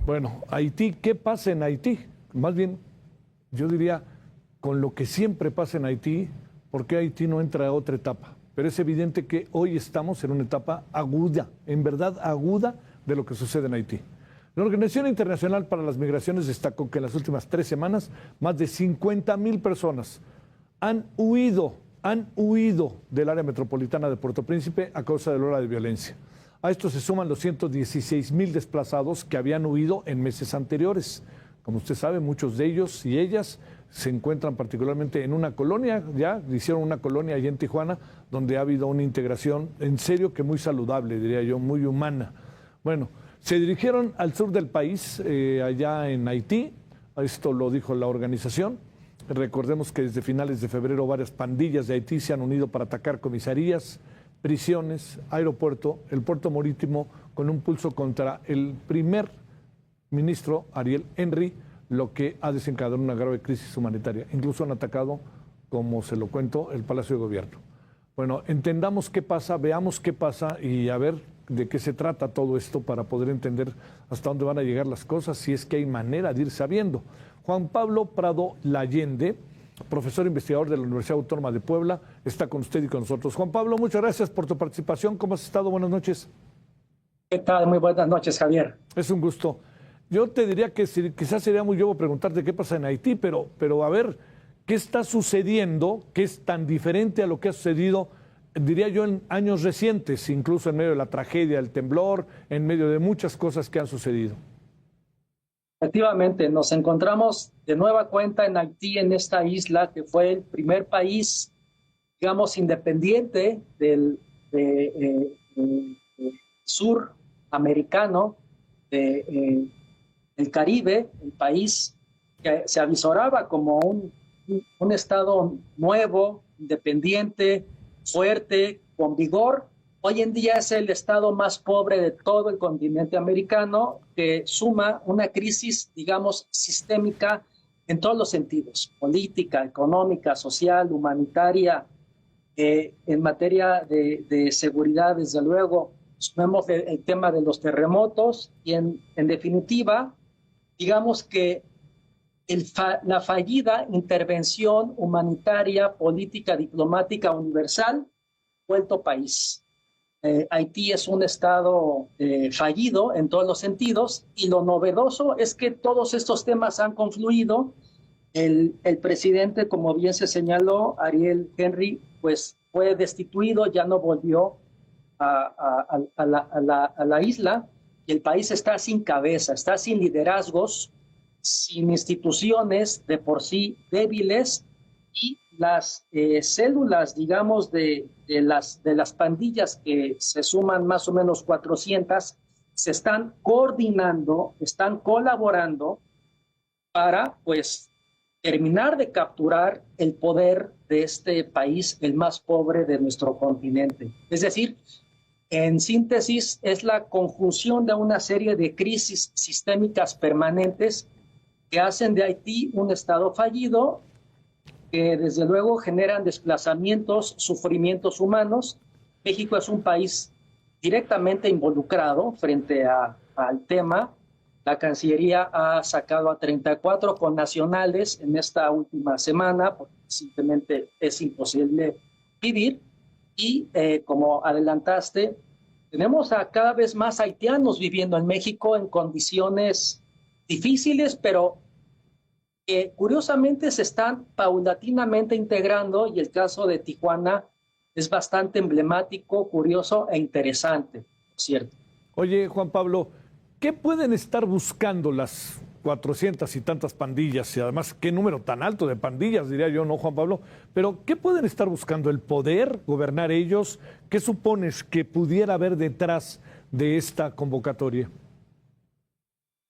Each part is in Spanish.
Bueno, Haití, ¿qué pasa en Haití? Más bien, yo diría, con lo que siempre pasa en Haití, ¿por qué Haití no entra a otra etapa? Pero es evidente que hoy estamos en una etapa aguda, en verdad aguda, de lo que sucede en Haití. La Organización Internacional para las Migraciones destacó que en las últimas 3 semanas más de 50,000 personas han huido del área metropolitana de Puerto Príncipe a causa de la ola de violencia. A esto se suman los 116,000 desplazados que habían huido en meses anteriores. Como usted sabe, muchos de ellos y ellas se encuentran particularmente en una colonia, ya hicieron una colonia allá en Tijuana, donde ha habido una integración en serio que muy saludable, diría yo, muy humana. Bueno, se dirigieron al sur del país, allá en Haití, esto lo dijo la organización. Recordemos que desde finales de febrero varias pandillas de Haití se han unido para atacar comisarías, prisiones, aeropuerto, el puerto marítimo, con un pulso contra el primer ministro Ariel Henry, lo que ha desencadenado una grave crisis humanitaria. Incluso han atacado, como se lo cuento, el Palacio de Gobierno. Bueno, entendamos qué pasa, veamos qué pasa y a ver de qué se trata todo esto para poder entender hasta dónde van a llegar las cosas, si es que hay manera de ir sabiendo. Juan Pablo Prado Lallende, profesor investigador de la Universidad Autónoma de Puebla, está con usted y con nosotros. Juan Pablo, muchas gracias por tu participación. ¿Cómo has estado? Buenas noches. ¿Qué tal? Muy buenas noches, Javier. Es un gusto. Yo te diría que quizás sería muy llevo preguntarte qué pasa en Haití, pero a ver, ¿qué está sucediendo? ¿Qué es tan diferente a lo que ha sucedido, diría yo, en años recientes, incluso en medio de la tragedia, el temblor, en medio de muchas cosas que han sucedido? Efectivamente, nos encontramos de nueva cuenta en Haití, en esta isla que fue el primer país, digamos, independiente del sur americano, del Caribe, el país que se avisoraba como un estado nuevo, independiente, fuerte, con vigor. Hoy en día es el estado más pobre de todo el continente americano, que suma una crisis, digamos, sistémica en todos los sentidos: política, económica, social, humanitaria, en materia de seguridad, desde luego. Sumemos el tema de los terremotos y en definitiva, digamos que la fallida intervención humanitaria, política, diplomática universal, vuelto país. Haití es un estado fallido en todos los sentidos, y lo novedoso es que todos estos temas han confluido. El presidente, como bien se señaló, Ariel Henry, pues fue destituido, ya no volvió a la isla, y el país está sin cabeza, está sin liderazgos, sin instituciones de por sí débiles, y las células, digamos, de las pandillas, que se suman más o menos 400, se están coordinando, están colaborando para, pues, terminar de capturar el poder de este país, el más pobre de nuestro continente. Es decir, en síntesis, es la conjunción de una serie de crisis sistémicas permanentes que hacen de Haití un estado fallido, que desde luego generan desplazamientos, sufrimientos humanos. México es un país directamente involucrado frente al tema. La Cancillería ha sacado a 34 connacionales en esta última semana, porque simplemente es imposible vivir. Y como adelantaste, tenemos a cada vez más haitianos viviendo en México en condiciones difíciles, pero que curiosamente se están paulatinamente integrando, y el caso de Tijuana es bastante emblemático, curioso e interesante, ¿cierto? Oye, Juan Pablo, ¿qué pueden estar buscando las 400 y tantas pandillas? Y además, ¿qué número tan alto de pandillas, diría yo, no, Juan Pablo? Pero, ¿qué pueden estar buscando? ¿El poder? ¿Gobernar ellos? ¿Qué supones que pudiera haber detrás de esta convocatoria?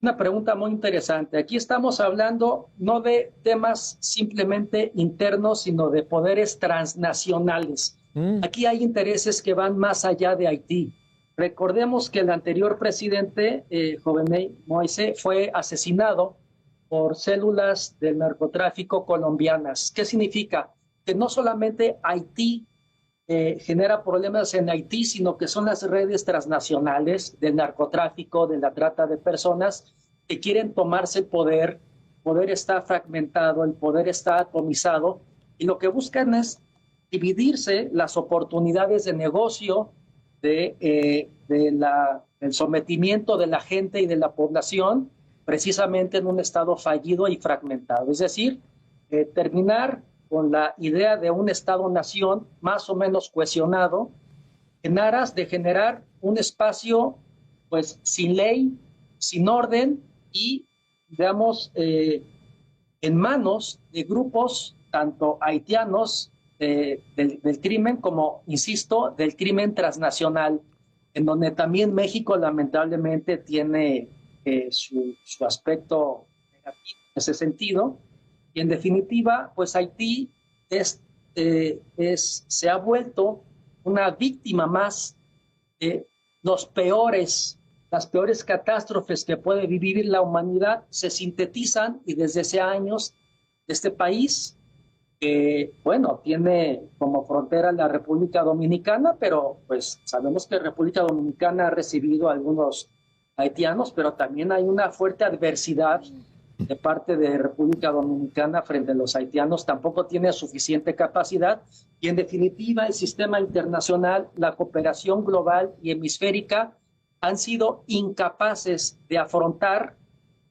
Una pregunta muy interesante. Aquí estamos hablando no de temas simplemente internos, sino de poderes transnacionales. Aquí hay intereses que van más allá de Haití. Recordemos que el anterior presidente, Jovenel Moïse, fue asesinado por células del narcotráfico colombianas. ¿Qué significa? Que no solamente Haití genera problemas en Haití, sino que son las redes transnacionales del narcotráfico, de la trata de personas, que quieren tomarse el poder está fragmentado, el poder está atomizado, y lo que buscan es dividirse las oportunidades de negocio, del sometimiento de la gente y de la población, precisamente en un estado fallido y fragmentado. Es decir, terminar con la idea de un Estado-nación más o menos cohesionado, en aras de generar un espacio pues sin ley, sin orden y, digamos, en manos de grupos tanto haitianos del crimen como, insisto, del crimen transnacional, en donde también México lamentablemente tiene su aspecto negativo en ese sentido. Y en definitiva, pues Haití se ha vuelto una víctima más de las peores catástrofes que puede vivir la humanidad. Se sintetizan y desde hace años este país, que bueno, tiene como frontera la República Dominicana, pero pues sabemos que República Dominicana ha recibido a algunos haitianos, pero también hay una fuerte adversidad de parte de República Dominicana frente a los haitianos. Tampoco tiene suficiente capacidad y en definitiva el sistema internacional, la cooperación global y hemisférica han sido incapaces de afrontar,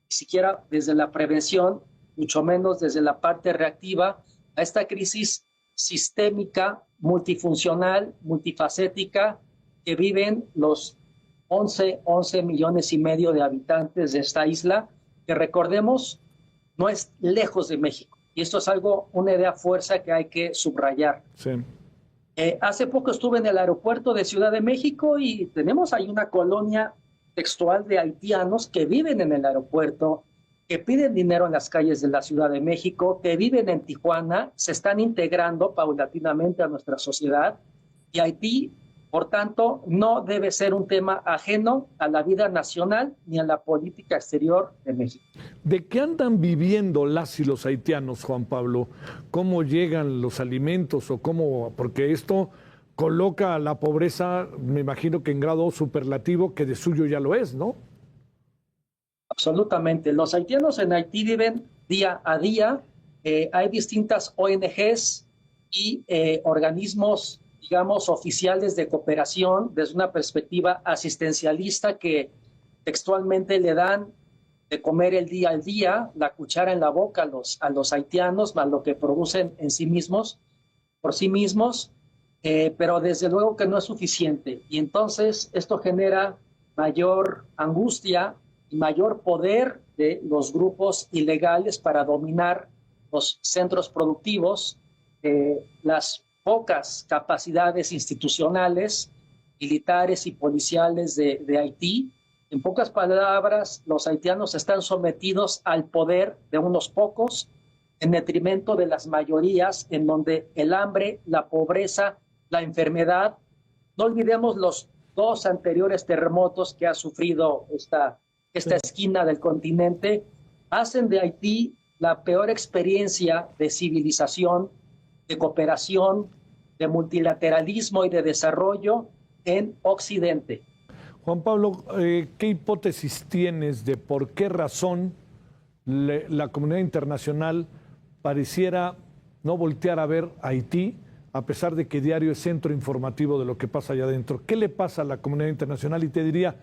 ni siquiera desde la prevención, mucho menos desde la parte reactiva, a esta crisis sistémica, multifuncional, multifacética que viven los 11 millones y medio de habitantes de esta isla, que recordemos, no es lejos de México. Y esto es una idea fuerza que hay que subrayar. Sí. Hace poco estuve en el aeropuerto de Ciudad de México y tenemos ahí una colonia textual de haitianos que viven en el aeropuerto, que piden dinero en las calles de la Ciudad de México, que viven en Tijuana, se están integrando paulatinamente a nuestra sociedad. Y Haití, por tanto, no debe ser un tema ajeno a la vida nacional ni a la política exterior de México. ¿De qué andan viviendo las y los haitianos, Juan Pablo? ¿Cómo llegan los alimentos o cómo? Porque esto coloca a la pobreza, me imagino que en grado superlativo, que de suyo ya lo es, ¿no? Absolutamente. Los haitianos en Haití viven día a día. Hay distintas ONGs y organismos, digamos, oficiales de cooperación desde una perspectiva asistencialista que textualmente le dan de comer el día al día, la cuchara en la boca a los haitianos, más lo que producen en sí mismos, por sí mismos, pero desde luego que no es suficiente. Y entonces esto genera mayor angustia y mayor poder de los grupos ilegales para dominar los centros productivos, las pocas capacidades institucionales, militares y policiales de Haití. En pocas palabras, los haitianos están sometidos al poder de unos pocos en detrimento de las mayorías, en donde el hambre, la pobreza, la enfermedad, no olvidemos los 2 anteriores terremotos que ha sufrido esta esquina del continente, hacen de Haití la peor experiencia de civilización, de cooperación, de multilateralismo y de desarrollo en Occidente. Juan Pablo, ¿qué hipótesis tienes de por qué razón la comunidad internacional pareciera no voltear a ver a Haití, a pesar de que diario es centro informativo de lo que pasa allá adentro? ¿Qué le pasa a la comunidad internacional? Y te diría,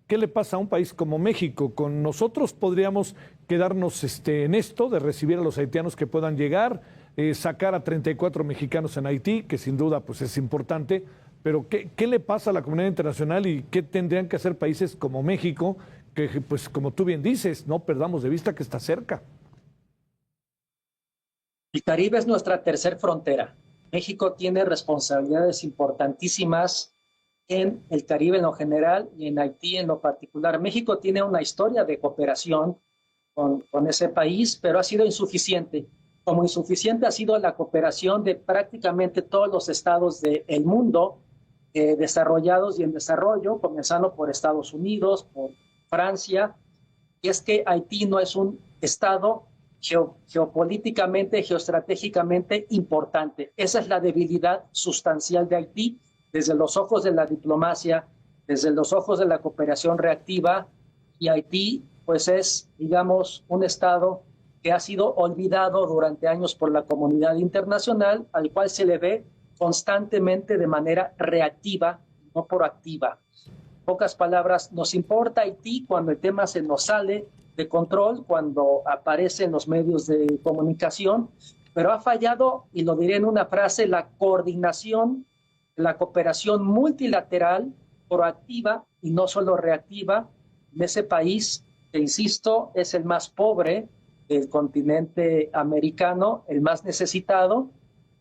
¿qué le pasa a un país como México? Con nosotros podríamos quedarnos en esto de recibir a los haitianos que puedan llegar, sacar a 34 mexicanos en Haití, que sin duda pues es importante, pero ¿qué le pasa a la comunidad internacional y qué tendrían que hacer países como México, que pues como tú bien dices, no perdamos de vista que está cerca? El Caribe es nuestra tercera frontera. México tiene responsabilidades importantísimas en el Caribe en lo general y en Haití en lo particular. México tiene una historia de cooperación con ese país, pero ha sido insuficiente. Como insuficiente ha sido la cooperación de prácticamente todos los estados del mundo, desarrollados y en desarrollo, comenzando por Estados Unidos, por Francia. Y es que Haití no es un estado geopolíticamente, geoestratégicamente importante. Esa es la debilidad sustancial de Haití desde los ojos de la diplomacia, desde los ojos de la cooperación reactiva, y Haití pues es, digamos, un estado que ha sido olvidado durante años por la comunidad internacional, al cual se le ve constantemente de manera reactiva, no proactiva. En pocas palabras, nos importa Haití cuando el tema se nos sale de control, cuando aparece en los medios de comunicación, pero ha fallado, y lo diré en una frase, la coordinación, la cooperación multilateral, proactiva y no solo reactiva en ese país que, insisto, es el más pobre del continente americano, el más necesitado,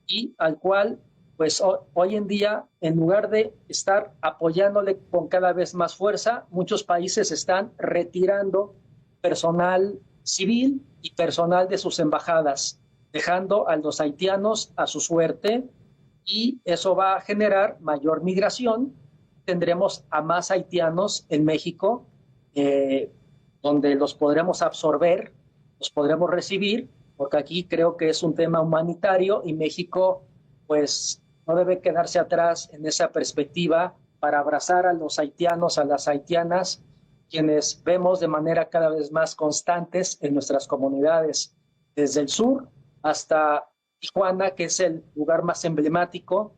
y al cual, pues hoy en día, en lugar de estar apoyándole con cada vez más fuerza, muchos países están retirando personal civil y personal de sus embajadas, dejando a los haitianos a su suerte, y eso va a generar mayor migración. Tendremos a más haitianos en México, donde los podremos absorber, los podremos recibir, porque aquí creo que es un tema humanitario y México pues no debe quedarse atrás en esa perspectiva para abrazar a los haitianos, a las haitianas, quienes vemos de manera cada vez más constantes en nuestras comunidades, desde el sur hasta Tijuana, que es el lugar más emblemático,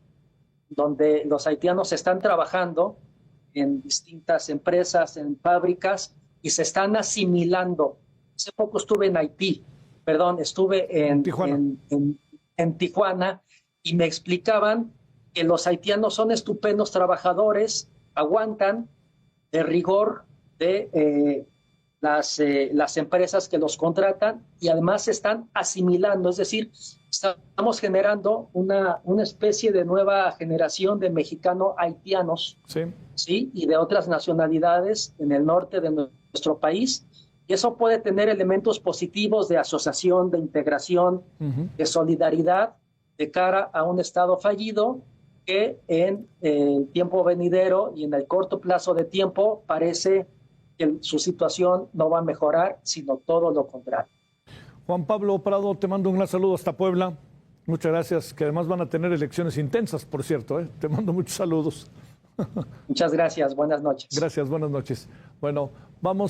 donde los haitianos están trabajando en distintas empresas, en fábricas, y se están asimilando. Hace poco estuve en Haití, perdón, estuve en Tijuana. En Tijuana, y me explicaban que los haitianos son estupendos trabajadores, aguantan el rigor de las empresas que los contratan, y además se están asimilando, es decir, estamos generando una especie de nueva generación de mexicano-haitianos, sí. ¿Sí? Y de otras nacionalidades en el norte de nuestro país, y eso puede tener elementos positivos de asociación, de integración, de solidaridad de cara a un Estado fallido que en el tiempo venidero y en el corto plazo de tiempo parece que su situación no va a mejorar, sino todo lo contrario. Juan Pablo Prado, te mando un gran saludo hasta Puebla. Muchas gracias, que además van a tener elecciones intensas, por cierto, ¿eh? Te mando muchos saludos. Muchas gracias, buenas noches. Gracias, buenas noches. Bueno, vamos.